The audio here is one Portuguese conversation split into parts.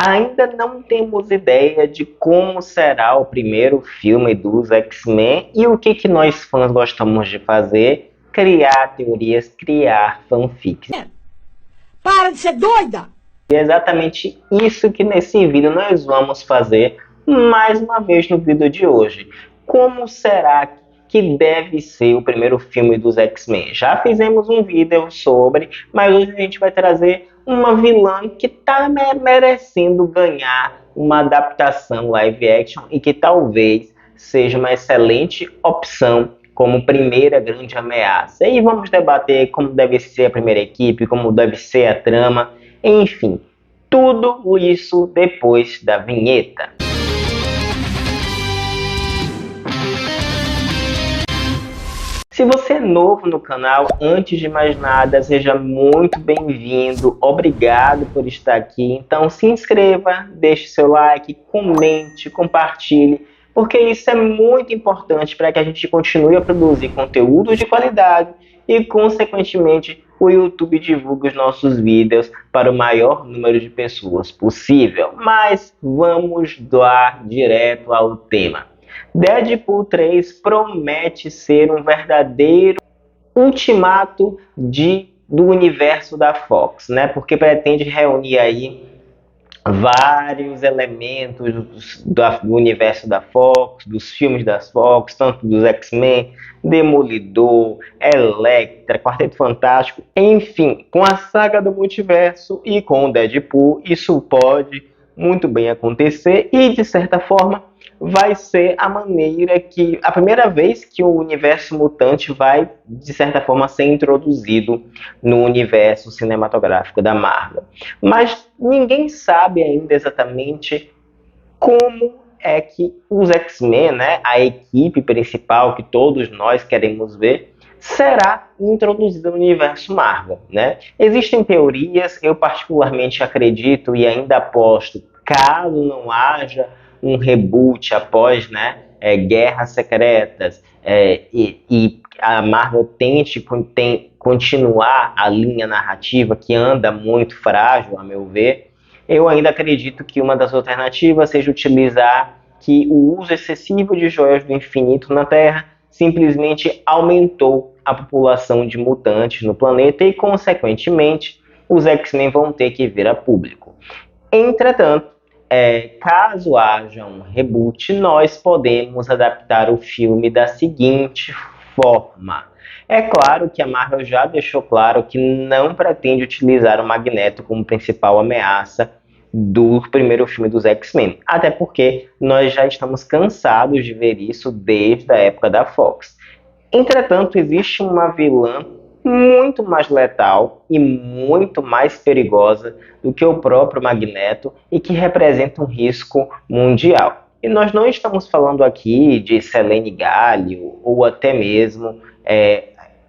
Ainda não temos ideia de como será o primeiro filme dos X-Men e o que nós fãs gostamos de fazer: criar teorias, criar fanfics. Para de ser doida! E é exatamente isso que nesse vídeo nós vamos fazer mais uma vez no vídeo de hoje. Como será que deve ser o primeiro filme dos X-Men? Já fizemos um vídeo sobre, mas hoje a gente vai trazer uma vilã que está merecendo ganhar uma adaptação live action e que talvez seja uma excelente opção como primeira grande ameaça. E vamos debater como deve ser a primeira equipe, como deve ser a trama, enfim, tudo isso depois da vinheta. Se você é novo no canal, antes de mais nada, seja muito bem-vindo, obrigado por estar aqui. Então se inscreva, deixe seu like, comente, compartilhe, porque isso é muito importante para que a gente continue a produzir conteúdo de qualidade e, consequentemente, o YouTube divulgue os nossos vídeos para o maior número de pessoas possível. Mas vamos lá direto ao tema. Deadpool 3 promete ser um verdadeiro ultimato do universo da Fox, né? Porque pretende reunir aí vários elementos do universo da Fox, dos filmes da Fox, tanto dos X-Men, Demolidor, Elektra, Quarteto Fantástico, enfim, com a saga do multiverso e com o Deadpool, isso pode muito bem acontecer e, de certa forma, vai ser a primeira vez que o universo mutante vai, de certa forma, ser introduzido no universo cinematográfico da Marvel. Mas ninguém sabe ainda exatamente como é que os X-Men, né, a equipe principal que todos nós queremos ver, será introduzida no universo Marvel, né? Existem teorias, eu particularmente acredito e ainda aposto, caso não haja um reboot após, né, Guerras Secretas, e a Marvel tente continuar a linha narrativa que anda muito frágil, a meu ver, eu ainda acredito que uma das alternativas seja utilizar que o uso excessivo de joias do infinito na Terra simplesmente aumentou a população de mutantes no planeta e, consequentemente, os X-Men vão ter que vir a público. Entretanto, caso haja um reboot, nós podemos adaptar o filme da seguinte forma. É claro que a Marvel já deixou claro que não pretende utilizar o Magneto como principal ameaça do primeiro filme dos X-Men, até porque nós já estamos cansados de ver isso desde a época da Fox. Entretanto, existe uma vilã muito mais letal e muito mais perigosa do que o próprio Magneto e que representa um risco mundial. E nós não estamos falando aqui de Selene Gallio ou até mesmo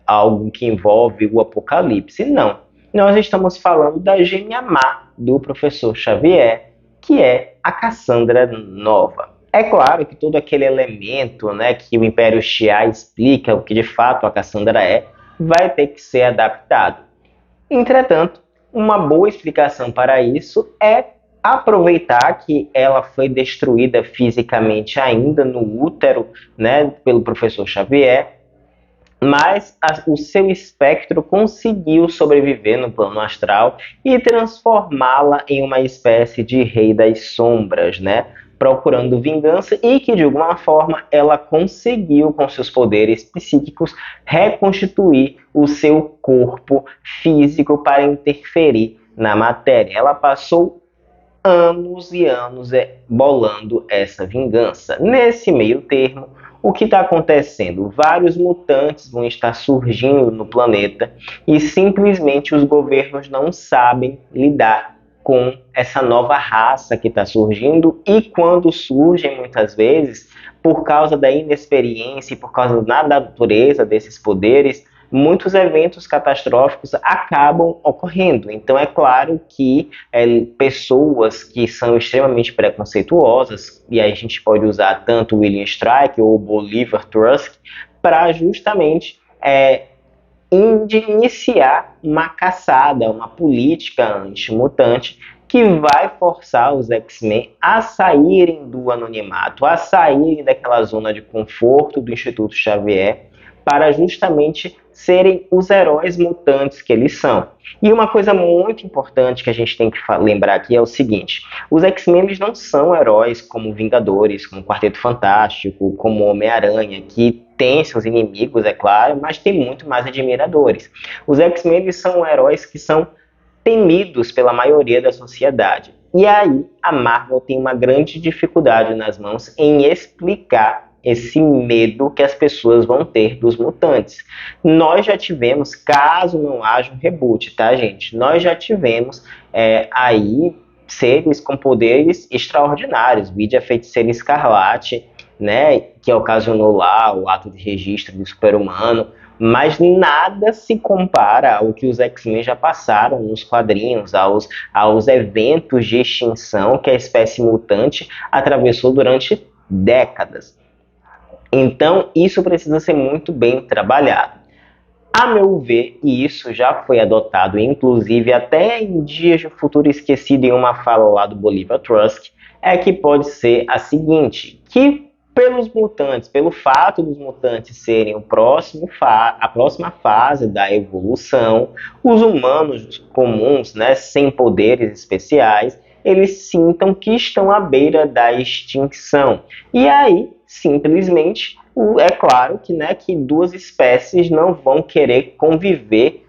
algo que envolve o Apocalipse, não. Nós estamos falando da gêmea má do professor Xavier, que é a Cassandra Nova. É claro que todo aquele elemento, né, que o Império Shi'ar explica o que de fato a Cassandra vai ter que ser adaptado. Entretanto, uma boa explicação para isso é aproveitar que ela foi destruída fisicamente ainda no útero, né, pelo professor Xavier, mas o seu espectro conseguiu sobreviver no plano astral e transformá-la em uma espécie de rei das sombras, né? Procurando vingança, e que de alguma forma ela conseguiu, com seus poderes psíquicos, reconstituir o seu corpo físico para interferir na matéria. Ela passou anos e anos bolando essa vingança. Nesse meio termo, o que está acontecendo? Vários mutantes vão estar surgindo no planeta e simplesmente os governos não sabem lidar com essa nova raça que está surgindo, e quando surgem, muitas vezes, por causa da inexperiência e por causa da natureza desses poderes, muitos eventos catastróficos acabam ocorrendo. Então é claro que pessoas que são extremamente preconceituosas, e aí a gente pode usar tanto o William Strike ou o Bolivar Trask para justamente iniciar uma caçada, uma política antimutante que vai forçar os X-Men a saírem do anonimato, a saírem daquela zona de conforto do Instituto Xavier, para justamente serem os heróis mutantes que eles são. E uma coisa muito importante que a gente tem que lembrar aqui é o seguinte: os X-Men eles não são heróis como Vingadores, como Quarteto Fantástico, como Homem-Aranha, que tem seus inimigos, é claro, mas tem muito mais admiradores. Os X-Men eles são heróis que são temidos pela maioria da sociedade. E aí a Marvel tem uma grande dificuldade nas mãos em explicar esse medo que as pessoas vão ter dos mutantes. Nós já tivemos, caso não haja um reboot, tá, gente? Nós já tivemos aí seres com poderes extraordinários, vide a Feiticeira Escarlate, né, que ocasionou lá o ato de registro do super-humano, mas nada se compara ao que os X-Men já passaram nos quadrinhos, aos eventos de extinção que a espécie mutante atravessou durante décadas. Então, isso precisa ser muito bem trabalhado. A meu ver, e isso já foi adotado, inclusive até em Dias de Futuro Esquecido, em uma fala lá do Bolivar Trask, é que pode ser a seguinte, que pelos mutantes, pelo fato dos mutantes serem a próxima fase da evolução, os humanos comuns, né, sem poderes especiais, eles sintam que estão à beira da extinção. E aí, simplesmente, é claro que, né, que duas espécies não vão querer conviver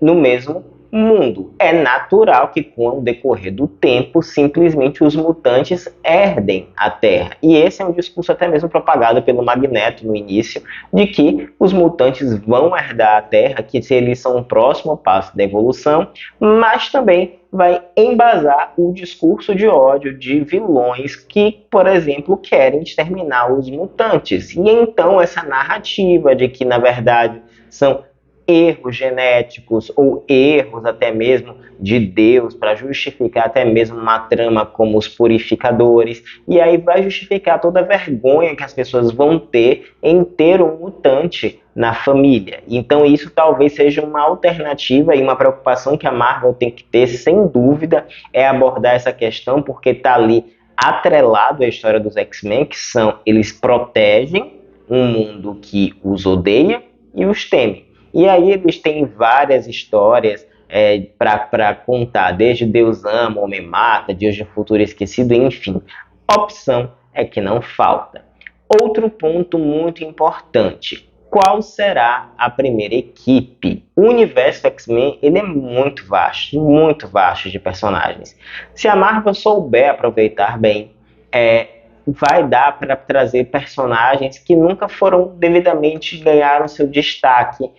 no mesmo mundo. É natural que, com o decorrer do tempo, simplesmente os mutantes herdem a Terra. E esse é um discurso até mesmo propagado pelo Magneto no início, de que os mutantes vão herdar a Terra, que eles são o próximo passo da evolução, mas também vai embasar o discurso de ódio de vilões que, por exemplo, querem exterminar os mutantes. E então essa narrativa de que, na verdade, são erros genéticos ou erros até mesmo de Deus para justificar até mesmo uma trama como os purificadores, e aí vai justificar toda a vergonha que as pessoas vão ter em ter um mutante na família. Então isso talvez seja uma alternativa e uma preocupação que a Marvel tem que ter, sem dúvida, é abordar essa questão, porque está ali atrelado à história dos X-Men, que são, eles protegem um mundo que os odeia e os teme. E aí eles têm várias histórias para contar, desde Deus Ama, Homem Mata, Dias de Futuro Esquecido, enfim. Opção é que não falta. Outro ponto muito importante: qual será a primeira equipe? O universo X-Men ele é muito vasto de personagens. Se a Marvel souber aproveitar bem, vai dar para trazer personagens que nunca foram devidamente ganharam seu destaque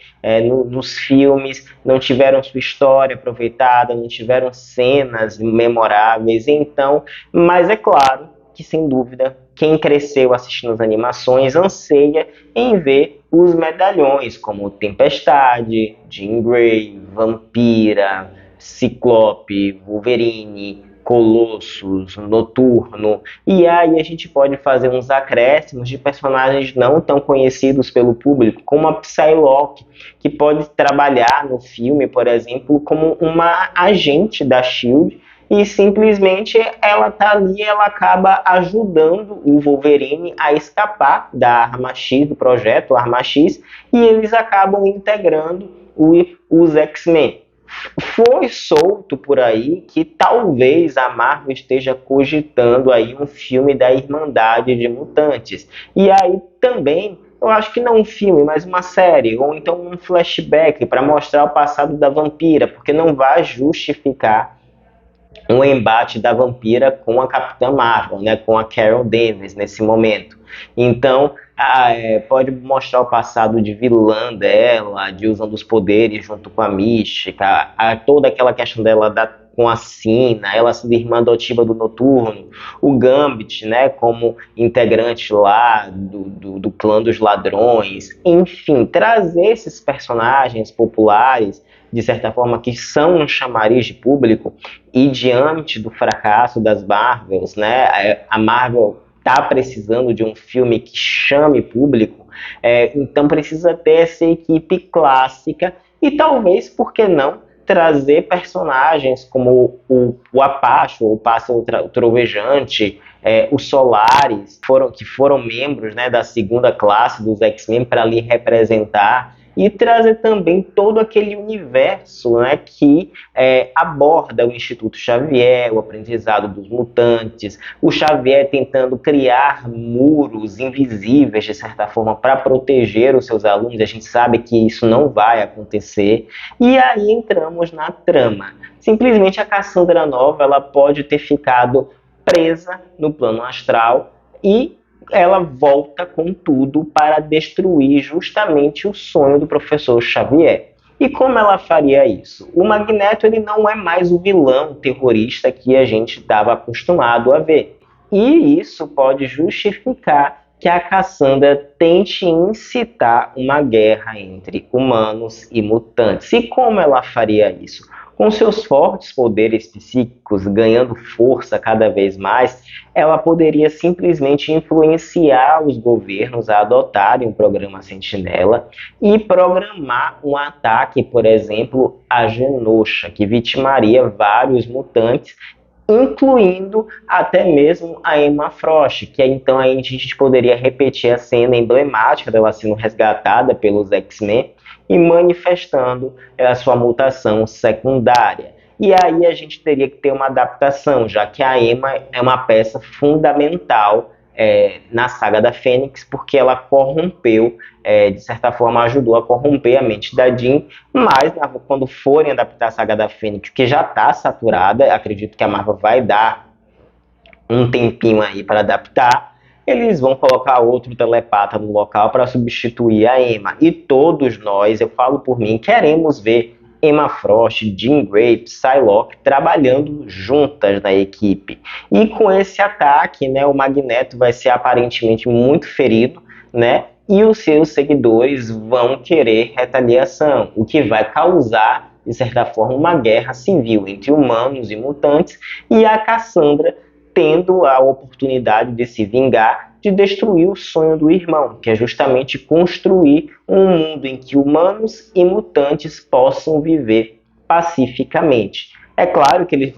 nos filmes, não tiveram sua história aproveitada, não tiveram cenas memoráveis. Então, mas é claro que, sem dúvida, quem cresceu assistindo as animações anseia em ver os medalhões, como Tempestade, Jean Grey, Vampira, Ciclope, Wolverine, Colossus, Noturno, e aí a gente pode fazer uns acréscimos de personagens não tão conhecidos pelo público, como a Psylocke, que pode trabalhar no filme, por exemplo, como uma agente da SHIELD, e simplesmente ela tá ali, ela acaba ajudando o Wolverine a escapar da Arma X, do projeto Arma X, e eles acabam integrando os X-Men. Foi solto por aí que talvez a Marvel esteja cogitando aí um filme da Irmandade de Mutantes. E aí também, eu acho que não um filme, mas uma série, ou então um flashback para mostrar o passado da Vampira, porque não vai justificar um embate da Vampira com a Capitã Marvel, né, com a Carol Danvers nesse momento. Então, pode mostrar o passado de vilã dela, de usando os poderes junto com a Mística, toda aquela questão dela com a Sina, ela sendo irmã adotiva do Noturno, o Gambit, né, como integrante lá do clã dos ladrões, enfim, trazer esses personagens populares, de certa forma, que são um chamariz de público, e diante do fracasso das Marvels, né, a Marvel está precisando de um filme que chame público, então precisa ter essa equipe clássica e talvez, por que não, trazer personagens como o Apache, o Pássaro Trovejante, o Solaris, que foram membros, né, da segunda classe dos X-Men para ali representar, e trazer também todo aquele universo, né, que aborda o Instituto Xavier, o aprendizado dos mutantes, o Xavier tentando criar muros invisíveis, de certa forma, para proteger os seus alunos. A gente sabe que isso não vai acontecer. E aí entramos na trama. Simplesmente a Cassandra Nova, ela pode ter ficado presa no plano astral e ela volta com tudo para destruir justamente o sonho do professor Xavier. E como ela faria isso? O Magneto, ele não é mais o vilão terrorista que a gente estava acostumado a ver. E isso pode justificar que a Cassandra tente incitar uma guerra entre humanos e mutantes. E como ela faria isso? Com seus fortes poderes psíquicos ganhando força cada vez mais, ela poderia simplesmente influenciar os governos a adotarem o programa Sentinela e programar um ataque, por exemplo, a Genosha, que vitimaria vários mutantes, incluindo até mesmo a Emma Frost, que então a gente poderia repetir a cena emblemática dela sendo resgatada pelos X-Men e manifestando a sua mutação secundária. E aí a gente teria que ter uma adaptação, já que a Emma é uma peça fundamental na saga da Fênix, porque ela corrompeu, de certa forma ajudou a corromper a mente da Jean, mas quando forem adaptar a saga da Fênix, que já está saturada, acredito que a Marvel vai dar um tempinho aí para adaptar, eles vão colocar outro telepata no local para substituir a Emma. E todos nós, eu falo por mim, queremos ver Emma Frost, Jean Grey, Psylocke trabalhando juntas na equipe. E com esse ataque, né, o Magneto vai ser aparentemente muito ferido, né, e os seus seguidores vão querer retaliação, o que vai causar, de certa forma, uma guerra civil entre humanos e mutantes, e a Cassandra tendo a oportunidade de se vingar, de destruir o sonho do irmão, que é justamente construir um mundo em que humanos e mutantes possam viver pacificamente. É claro que eles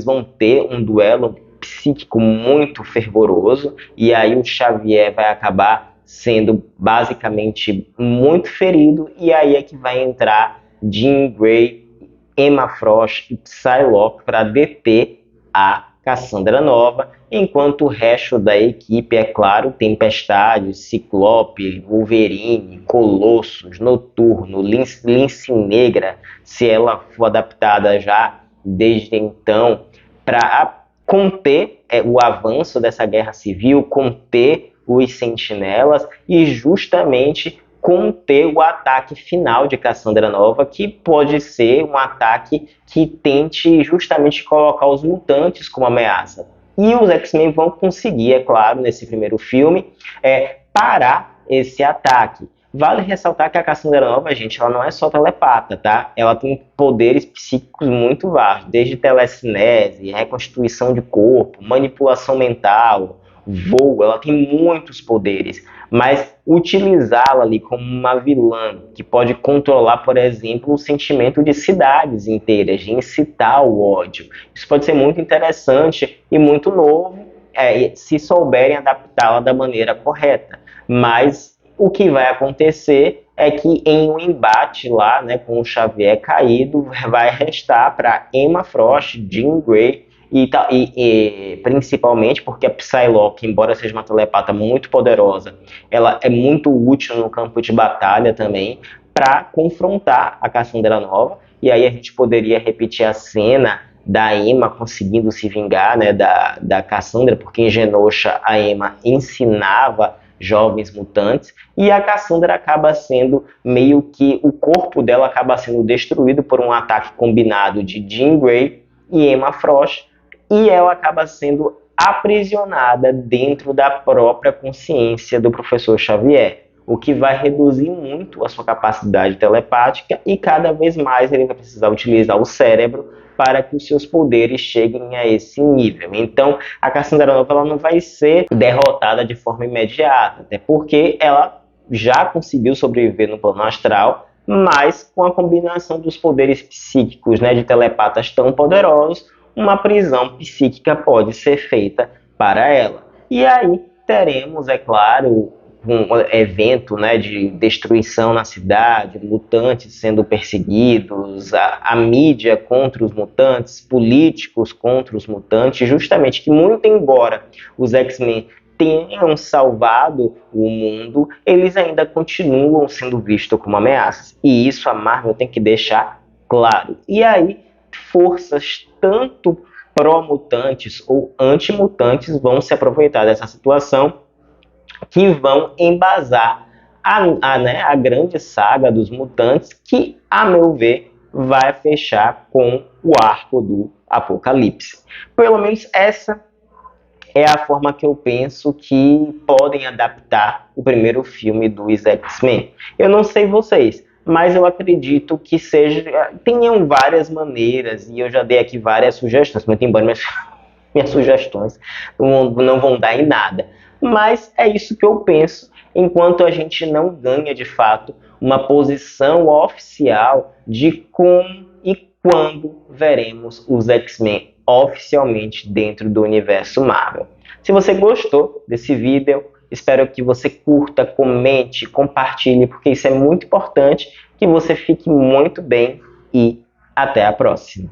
vão ter um duelo psíquico muito fervoroso, e aí o Xavier vai acabar sendo basicamente muito ferido, e aí é que vai entrar Jean Grey, Emma Frost e Psylocke para deter a Cassandra Nova, enquanto o resto da equipe, é claro, Tempestade, Ciclope, Wolverine, Colossus, Noturno, Lince Negra, se ela for adaptada já desde então, para conter o avanço dessa guerra civil, conter os sentinelas e justamente conter o ataque final de Cassandra Nova, que pode ser um ataque que tente justamente colocar os mutantes como ameaça. E os X-Men vão conseguir, é claro, nesse primeiro filme, parar esse ataque. Vale ressaltar que a Cassandra Nova, gente, ela não é só telepata, tá? Ela tem poderes psíquicos muito vastos, desde telecinese, reconstituição de corpo, manipulação mental, voo, ela tem muitos poderes, mas utilizá-la ali como uma vilã que pode controlar, por exemplo, o sentimento de cidades inteiras, de incitar o ódio. Isso pode ser muito interessante e muito novo, se souberem adaptá-la da maneira correta. Mas o que vai acontecer é que em um embate lá, né, com o Xavier caído, vai restar para Emma Frost, Jean Grey, e principalmente porque a Psylocke, embora seja uma telepata muito poderosa, ela é muito útil no campo de batalha também para confrontar a Cassandra Nova. E aí a gente poderia repetir a cena da Emma conseguindo se vingar, né, da Cassandra, porque em Genosha a Emma ensinava jovens mutantes, e a Cassandra acaba sendo meio que o corpo dela acaba sendo destruído por um ataque combinado de Jean Grey e Emma Frost, e ela acaba sendo aprisionada dentro da própria consciência do professor Xavier, o que vai reduzir muito a sua capacidade telepática e cada vez mais ele vai precisar utilizar o cérebro para que os seus poderes cheguem a esse nível. Então, a Cassandra Nova ela não vai ser derrotada de forma imediata, até porque ela já conseguiu sobreviver no plano astral, mas com a combinação dos poderes psíquicos, né, de telepatas tão poderosos, uma prisão psíquica pode ser feita para ela. E aí teremos, é claro, um evento, né, de destruição na cidade, mutantes sendo perseguidos, a mídia contra os mutantes, políticos contra os mutantes, justamente que muito embora os X-Men tenham salvado o mundo, eles ainda continuam sendo vistos como ameaças. E isso a Marvel tem que deixar claro. E aí, forças tanto pró-mutantes ou anti-mutantes vão se aproveitar dessa situação, que vão embasar a grande saga dos mutantes, que, a meu ver, vai fechar com o arco do Apocalipse. Pelo menos essa é a forma que eu penso que podem adaptar o primeiro filme dos X-Men. Eu não sei vocês, mas eu acredito que tenham várias maneiras, e eu já dei aqui várias sugestões, muito embora minhas sugestões não vão dar em nada. Mas é isso que eu penso, enquanto a gente não ganha, de fato, uma posição oficial de como e quando veremos os X-Men oficialmente dentro do universo Marvel. Se você gostou desse vídeo, espero que você curta, comente, compartilhe, porque isso é muito importante, que você fique muito bem e até a próxima.